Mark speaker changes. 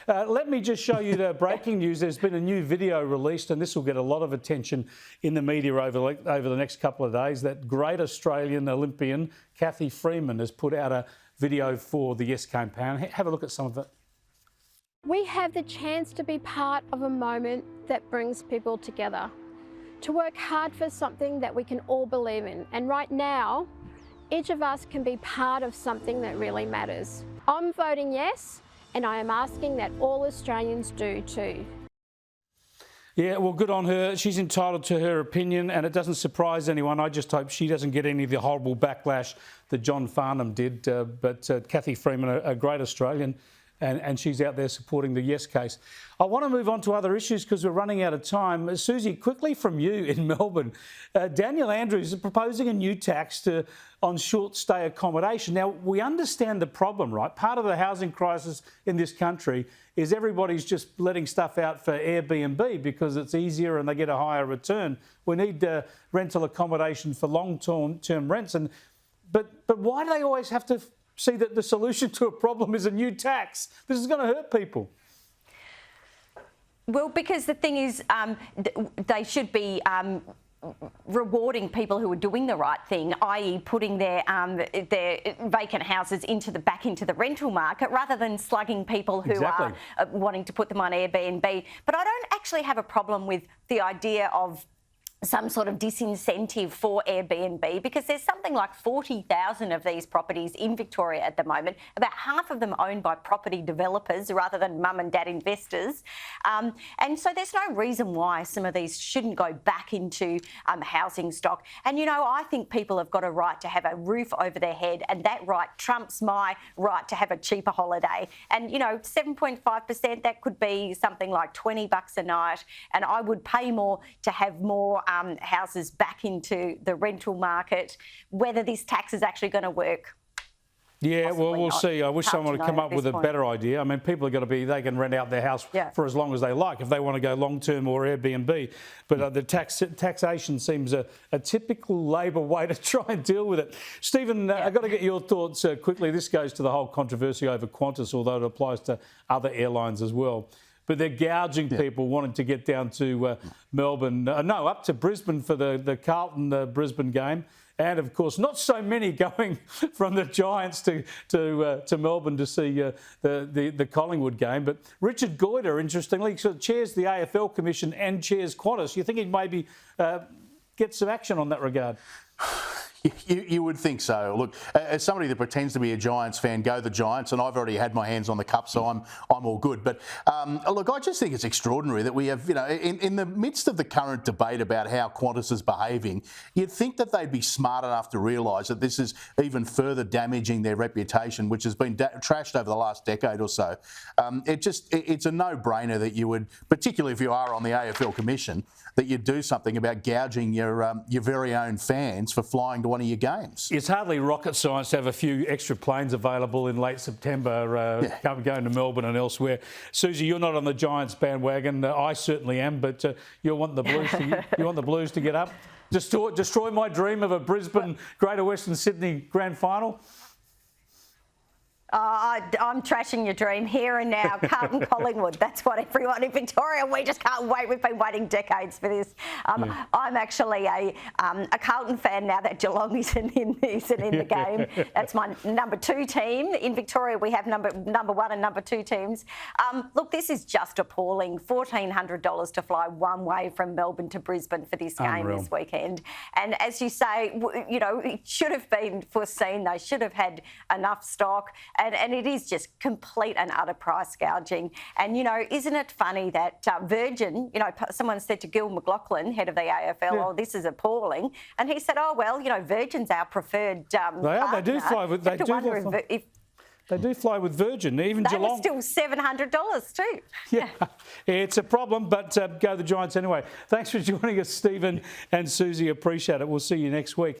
Speaker 1: Let me just show you the breaking news. There's been a new video released, and this will get a lot of attention in the media over the next couple of days, that great Australian Olympian Cathy Freeman has put out a video for the Yes campaign. Have a look at some of it.
Speaker 2: We have the chance to be part of a moment that brings people together, to work hard for something that we can all believe in. And right now, each of us can be part of something that really matters. I'm voting yes, and I am asking that all Australians do too.
Speaker 1: Yeah, well, good on her. She's entitled to her opinion, and it doesn't surprise anyone. I just hope she doesn't get any of the horrible backlash that John Farnham did. But Cathy Freeman, a great Australian, and she's out there supporting the Yes case. I want to move on to other issues because we're running out of time. Susie, quickly from you in Melbourne, Daniel Andrews is proposing a new tax on short stay accommodation. Now, we understand the problem, right? Part of the housing crisis in this country is everybody's just letting stuff out for Airbnb because it's easier and they get a higher return. We need rental accommodation for long-term rents. But why do they always have to see that the solution to a problem is a new tax? This is going to hurt people.
Speaker 3: Well, because the thing is, they should be rewarding people who are doing the right thing, i.e. putting their vacant houses back into the rental market, rather than slugging people who are wanting to put them on Airbnb. But I don't actually have a problem with the idea of some sort of disincentive for Airbnb, because there's something like 40,000 of these properties in Victoria at the moment, about half of them owned by property developers rather than mum and dad investors. And so there's no reason why some of these shouldn't go back into housing stock. And, you know, I think people have got a right to have a roof over their head, and that right trumps my right to have a cheaper holiday. And, you know, 7.5%, that could be something like $20 a night, and I would pay more to have more houses back into the rental market. Whether this tax is actually going to work,
Speaker 1: yeah, well, we'll see. I wish someone would come up with a better idea. I mean, people are going to they can rent out their house for as long as they like if they want to go long-term or Airbnb. But the taxation seems a typical Labor way to try and deal with it. Stephen, I've got to get your thoughts quickly. This goes to the whole controversy over Qantas, although it applies to other airlines as well. But they're gouging people wanting to get down to Melbourne, up to Brisbane for the Carlton-Brisbane game. And, of course, not so many going from the Giants to Melbourne to see the Collingwood game. But Richard Goyder, interestingly, sort of chairs the AFL Commission and chairs Qantas. You think he'd maybe get some action on that regard?
Speaker 4: You would think so. Look, as somebody that pretends to be a Giants fan, go the Giants, and I've already had my hands on the cup, so I'm all good. But look, I just think it's extraordinary that we have, you know, in the midst of the current debate about how Qantas is behaving, you'd think that they'd be smart enough to realise that this is even further damaging their reputation, which has been trashed over the last decade or so. It's a no-brainer that you would, particularly if you are on the AFL Commission, that you'd do something about gouging your very own fans for flying to one of your games.
Speaker 1: It's hardly rocket science to have a few extra planes available in late September going to Melbourne and elsewhere. Susie, you're not on the Giants bandwagon. I certainly am, but you want the Blues to get up? Destroy my dream of a Brisbane Greater Western Sydney grand final?
Speaker 3: I'm trashing your dream here and now. Carlton Collingwood, that's what everyone in Victoria, we just can't wait. We've been waiting decades for this. I'm actually a Carlton fan now that Geelong isn't in the game. That's my number 2 team. In Victoria, we have number 1 and number 2 teams. Look, this is just appalling. $1,400 to fly one way from Melbourne to Brisbane for this game this weekend. And as you say, you know, it should have been foreseen. They should have had enough stock. And it is just complete and utter price gouging. And, you know, isn't it funny that Virgin, you know, someone said to Gil McLachlan, head of the AFL, oh, this is appalling. And he said, oh, well, you know, Virgin's our preferred partner.
Speaker 1: They do fly with... They do fly with Virgin, even Geelong.
Speaker 3: That was still $700 too.
Speaker 1: Yeah, it's a problem, but go the Giants anyway. Thanks for joining us, Stephen and Susie. Appreciate it. We'll see you next week.